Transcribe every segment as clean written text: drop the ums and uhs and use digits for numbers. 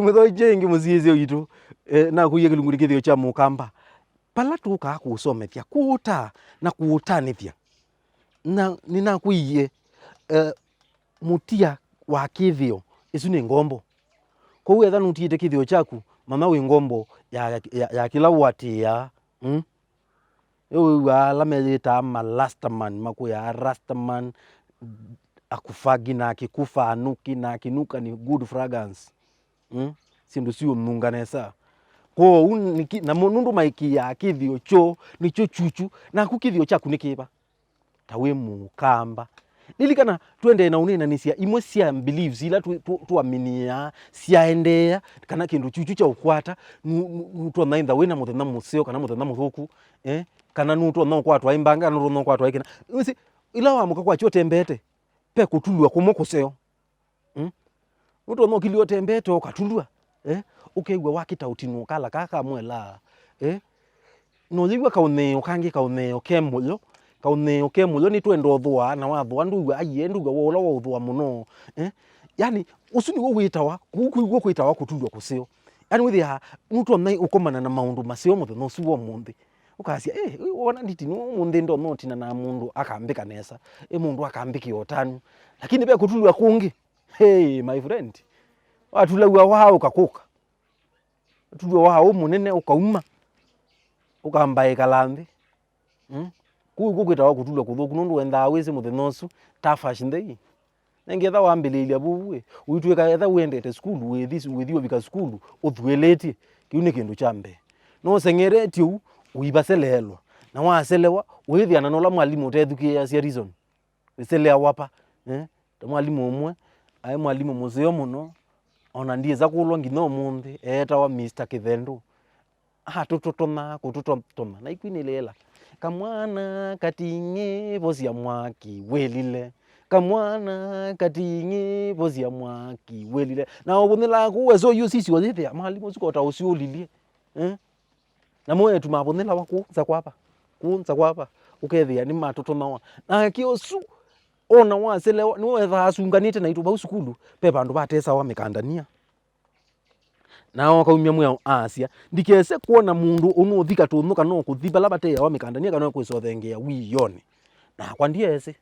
Mutho jengi musizi witu na kuye kilunguri Kithio cha Mukamba. Pala tuka kusomethia kuta na kuutanithia. Na nina kuiye mutia wa Kithio isu ni ngombo. Kwa hiyo ethanu utiite Kithio chaku mama wi ngombo ya kila watia. Yo alameta malastaman makuya rastaman akufagi na akikufa anuki na akinuka ni good fragrance. Sindu sio mnunganesa. Kwa na nundu maiki ya Kithio cho nicho chuchu na kukithio chaku nikiba. Tawe Mukamba. Nilikana twende na unena nisia imwe sia believes ila tuaminia siaendea kana kindu chuchu cha ukwata nuto nainda wena muthena museo kana muthena muthuku kana nuto no kwatwa imbanga nuto no kwatwa ikina usi ila wa muka kwa chote mbete pe kutulwa kumokuseo nuto no kilio tembete okatulwa ukeigwa wakita utinu kala kaka mwela no ligwa kaune okangi kaune okemulyo kaune okemulyo ni twendo thwa na wathwa nduga aye nduga wola wa uthwa muno yani usuni wo witawa kuigwa kwitawa kutulwa kuseo yani withia nuto nai ukomana na maundu maseo muthe no suwo munthi ukasia wona nditi no munthi ndo notina na mundu akambika nesa mundu akambiki otanu lakini be kutulwa kungi hey my friend watulwa wao kakuka tulwa wao munene ukauma ukambaye kalambi kukwita wakutulwa kuthuku nundu wenda awese muthenosu tafashindei nengetha wambililia buwe uitweka etha wendete school withio vika school uthweleti kiune kindu chambe no sengeretio uibaselelwa na waselewa withiana nola mwalimu utethukia cia reason wiselea wapa ta mwalimu umwe ai mwalimu muzeo muno ona ndieza kulwa ngino munthi wa Mr. Kithendo tutotoma kututotoma na ikwinilela kamwana katinge vosia mwaki welile kamwana katinge vosia mwaki welile na obunila kuwezo yu sisi wazithia mwalimu sikota usiulilie na mwe tumabunila wakuza kwapa ukethia ni matotoma na kiosu ona waselewa ni wetha asunganite na ituba usukulu pe bandu batesa wa mikandania nao kaumia mwe asia ndikese kuona mundu unu thika tunuka no kuthiba labate wa mikandania kana kwisothengia wiyone na kwa ndiese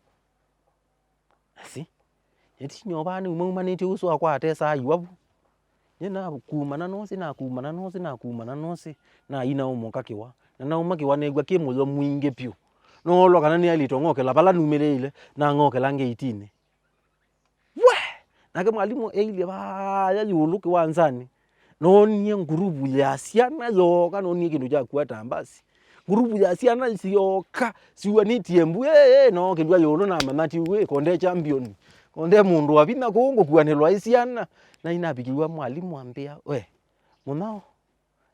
asi yeti nyobani umumanite uso akwa atesa ayiwabu yena kumana nosi na ina umoka kiwa na umakiwa negwa kimulo mwinge pyu no lo kana ni alito ngokela bala numeleile na ngokela ngeitini we nake mwalimu eile ba ya yuluki wanzani no nie ngurubu ya siana yoka no nie kindu ja kwata mbasi ngurubu ya siana siyoka siwaniti embu no kindu yolo na manati we konde champion konde mundu abina kongo kwanelwa isiana na inabikiwa mwalimu ambia we munao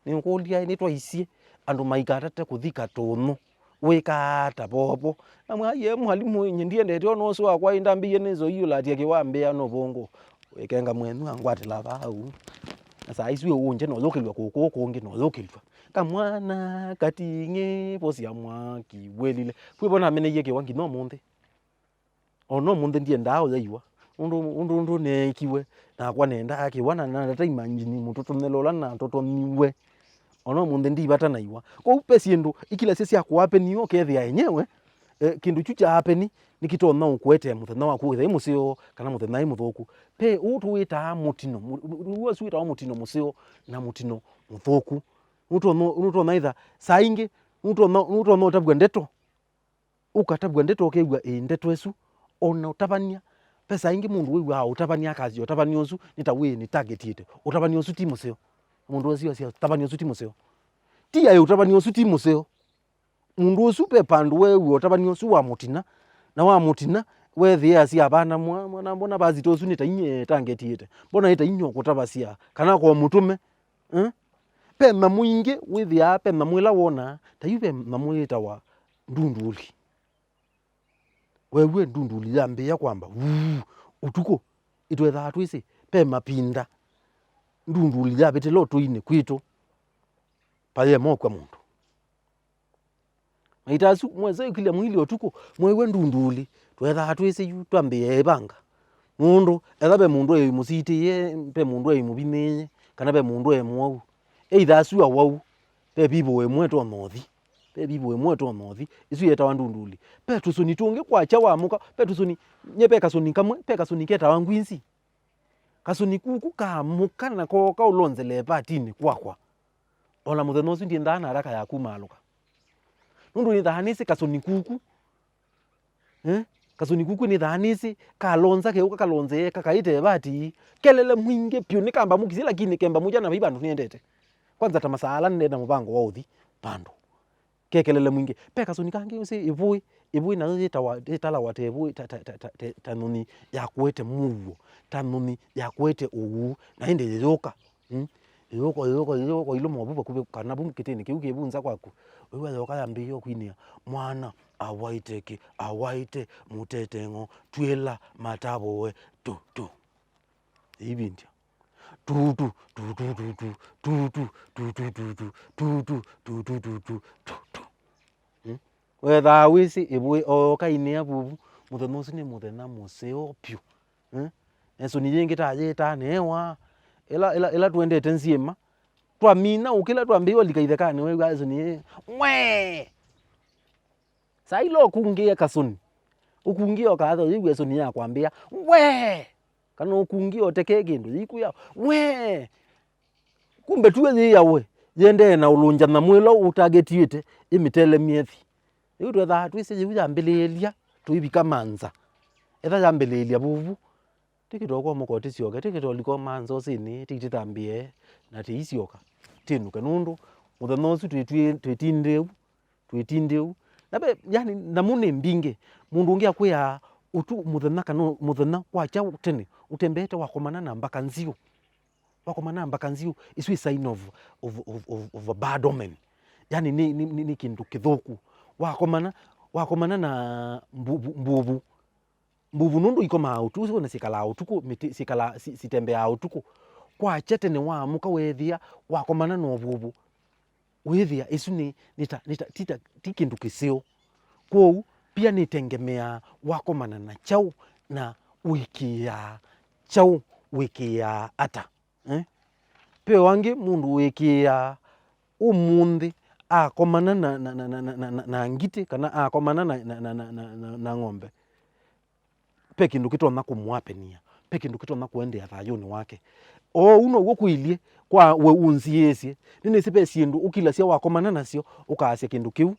ni nkulia ni twaisi andu maikata kuthika tunu wikata popo na ye mwalimu nyindie ndete ono so akwa indambiye nezo iyo latia kiwambia no bongo wekenga mwenu angwati lava au asa iswe unje no lokilwa kungi no lokilwa kamwana katinge posia mwaki welile kwibona mene yeke wangi no munthi ono munthi ndie ndao yaiwa undu ne kiwe na kwa nenda akiwana na taima njini mutotonelola na totomiwe ono munthi ndibata naiwa kwa upesi ndo ikila sisi akwape niyo kethia yenyewe kindu chucha hapeni nikitona ukwete muthena waku ithe musio kana muthena imuthuku pe utuita mutino uwa suita mutino musio na mutino muthuku nuto naitha sainge nuto no tabwa ndeto ukatabwa ndeto okegwa ndeto esu ona utabania pesa ingi mundu wiwa utabania kazi utabania osu nitawe ni target yete utabania osu timu sio mundu osio sia utabania osu timu sio tia utabania osu timu sio mundu osu pe pandu wewe utabania osu wa mutina na wa mutina wethia sia abana mwana mbona bazito osu nitainye target yete mbona itainyo kutabasia kana kwa mutume pe mamuinge withia pe mamwila wona tayupe mamwita wa ndunduli wewe ndunduli yambe ya kwamba utuko itwetha atwisi pe mapinda ndunduli ya bete loto ine kwito paye mokwa mundu maitasu mweze kile mwili otuko mwewe ndunduli twetha atwisi yu twambe ebanga mundu ethabe mundu musiti ye pe mundu mubinenye kana be mundu emwau either asua wau pe bibo emweto nothi pe bibo emweto nothi isu yeta wandunduli pe tusoni tunge kwacha wamuka pe tusoni nyepe kasoni kamwe pe kasoni keta wangwinsi kasoni kuku kamuka na koka ulonzele patini kwakwa ola muthenosu ndi ndana haraka ya kumaluka nundu ni thanisi kasoni kuku kasoni kuku ni thanisi kalonza keuka kalonze kakaite bati kelele mwinge pyo nikamba mukisi lakini kemba muja na bibandu niendete kwanza tamasala nenda mubango wa uthi pando kekelele mwinge pe kasoni kangi usi ibui na yetala wate ibui tanuni yakwete muwo tanuni yakwete uwu na inde yoka yoko ilo mwabuba kube kana bum kitini kiuke bunza kwaku wewe yoka yambiyo kwinia mwana awaite mutetengo twela matabowe tu ibindia tu wetha wisi ibui oka inia bubu muthenosi ni muthena museo pyu eso ni yingi ta yeta newa ela tuendete nsiema twamina ukila twambiwa likaithekane wewe eso ni mwe sailo kungia kasoni ukungia okaatha yiwe eso ni yakwambia we kana ukungia oteke kindu yikuya we kumbe tuwe yawe yende na ulunja na mwilo utagetiete imitele miethi yuto tha twise yiwa mbelelia tuibika manza etha yambelelia bubu tikitoko mukoti sioke tikitoliko manzo sini tikitambie na tiisioka tinuka nundu muthenosu twitindeu nabe yani namune mbinge mundu ungia kwia utu muthena kana muthena kwacha tene utembete wakomana na mbakanzio isu sign of a bad omen yani ni kindu kithuku wakomana na mbubu nundu iko mautu siko na sikala utuku sikala sitembea utuku kwacha tene wamuka wethia wakomana no bubu wethia isu ni tikindu kisio kou pia nitengemea wakomana na chau na wikia ata pe wangi mundu wikia umundi akomana na ngiti kana akomana na ng'ombe pe kindu kitona kumwapenia pe kindu kitona kuendea thayuni wake uno gukwilie kwa we unziesie nini sipe sindu ukila sia wakomana nacio ukaasya kindu kiu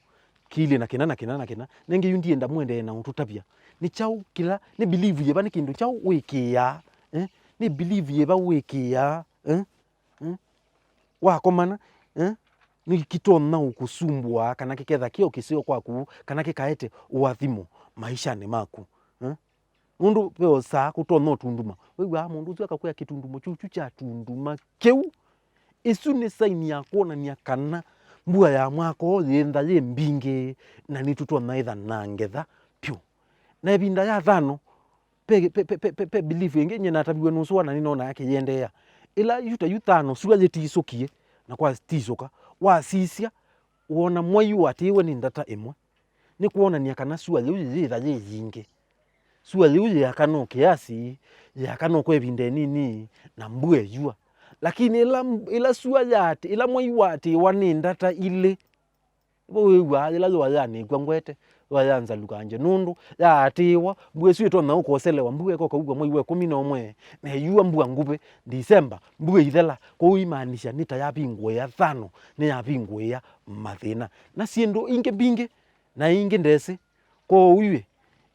kili na kina nengi yundi enda mwende na ututabia ni chau kila ni believe yeba ni kindu chau wikia ni believe yeba wikia wakomana ni kitona ukusumbua kana kiketha kio kisio kwaku kana kikaete uathimo maisha ni maku mundu peo saa kutona tunduma wewe mundu uzi akakwea kitundumo chuchu cha tunduma keu isu ni saini ya kuona ni akana mbua ya mwako yenda ye mbinge na nitutona either nangetha pyu na ebinda ya thano pe believe yenge nyina tabiwe nusuwa na ninona yake yendea ila yuta yuthano suwa yetisokie na kwa tisoka wasisia uona mwayu atiwe ni ndata imwe ni kuona ni akana suwa yitha ye yinge suwa liuye yakano kiasi yakano kwa ebinde nini na mbue yua lakini ila suwa yate ila mwayu wate wanindata ile wewe ila lo yani gwangwete wayanza lukanje nundu yatiwa mbue suito na ukoselewa mbue ko kaugwa mwayu 11 na yua mbua ngube December mbue ithela ko imanisha nita ya bingwe ya thano ni ya bingwe ya mathina na siendo inge binge na inge ndese ko uye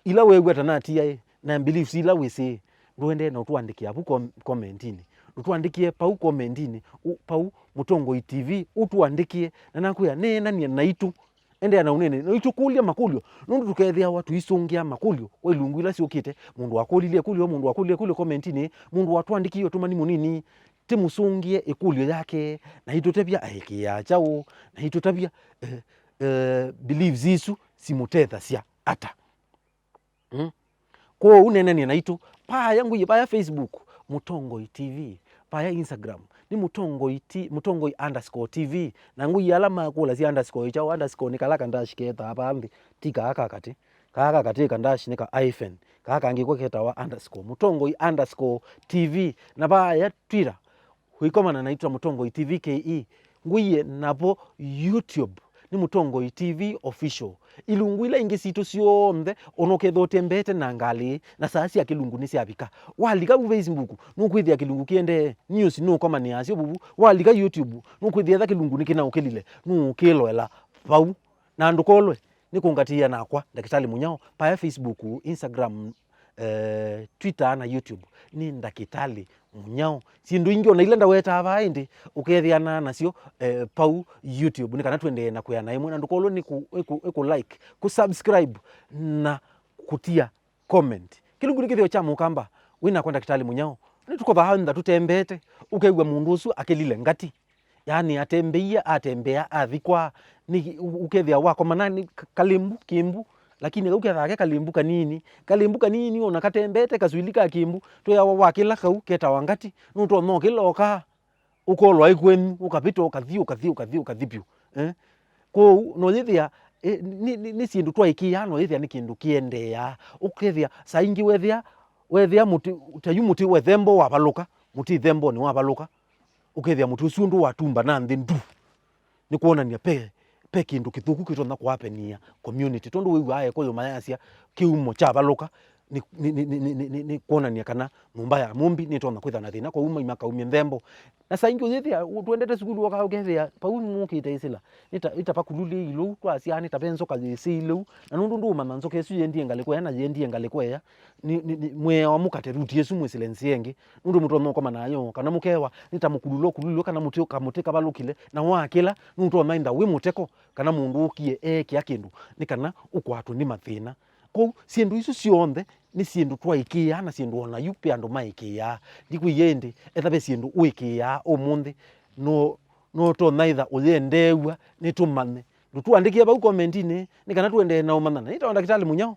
ila wewe tanatia na beliefs ila wese ndwende na tuandikia hapo commentini utuandikie pau commentini pau Mutongo TV utuandikie na nakuya nena ni naitu ende na unene naitu kulia makulio nundu tukethia watu isungia makulio welungu ila siokite mundu wakulilie kulio mundu wakulilie kulio commentini mundu watuandikie tumani munini timusungie ikulio yake na itotebia aikia chao na itotebia beliefs isu simutetha sia ata kwa unene ni naitu pa yangu ye pa Facebook Mutongo TV pa ya Instagram ni Mutongo_TV na ngu yalama kula si underscore cha underscore ni kalaka ndashiketa hapa ambi tika akakati kandashi nika hyphen kaka ngiko keta wa underscore Mutongo_TV na pa ya Twitter huikomana naitwa Mutongoi TV KE nguye napo YouTube ni Mutongoi TV official ilungu ila ingi situ sionthe onoketho tembete na ngali na sasi ya kilungu ni siabika walika ku Facebook nukwithia kilungu kiende news nukoma ni asio bubu walika YouTube nukwithia tha kilungu ni kina ukilile nukiloela pau na ndukolwe nikungatia nakwa Ndakitali Munyao pa Facebook, Instagram, Twitter na YouTube ni Ndakitali Munyao. Sindu ingi ona ile ndaweta abaindi ukethiana nacio pau YouTube ni kana twende na kuyana imwe na ndukolwe ni ku like, ku subscribe na kutia comment. Kilungu ni Kithio cha Mukamba wina kwenda Ndakitali Munyao ni tuko bahanda tutembete ukeigwa mundu usu akilile ngati yani atembea athikwa ni ukethia wako manani kalimbu kimbu lakini ukethia kalimbu kanini ona katembete kasuilika kimbu to ya wakila kau keta wangati nuto no kiloka ukolwa ikwenu ukapita ukathipyu ko no yithia ni sindu twaikia no yithia ni kindu kiendea ukethia saingi wethia muti tayumuti wethembo wabaluka muti thembo ni wabaluka ukethia mutu usundu watumba na nthi ndu ni kuonania pe kindu kithuku kitona kwapenia community tondu wiwa aye koyo mayasia kiumo cha baluka ni kuonania kana nyumba ya mumbi ni tona kwitha na thina kwa uma imaka umye thembo na saingi uthithia twendete sukulu waka ukethia pau mukite isila itapakululi ilu twasia ni tapenzo kajisi ilu na nundu nduma manzo kesu yendie ngalikwe na yendie ngalikwe ni mwe wa mukate ruti yesu mwe silensi yengi nundu mutu no koma nayo kana mukewa nitamukululo kana mutio kamutika balukile na wakila nundu mainda wi muteko kana mundu ukie kia kindu ni kana ukwatu ni mathina ko sindu isu sionthe ni sindu twaikia na sindu ona yupi andu maikia ndikuyende ethabe sindu uikia umundi no to naitha uyendewa ni tumane ndutu andikia bau comment ni kana tuende na umanana ni Ndakitali Munyao.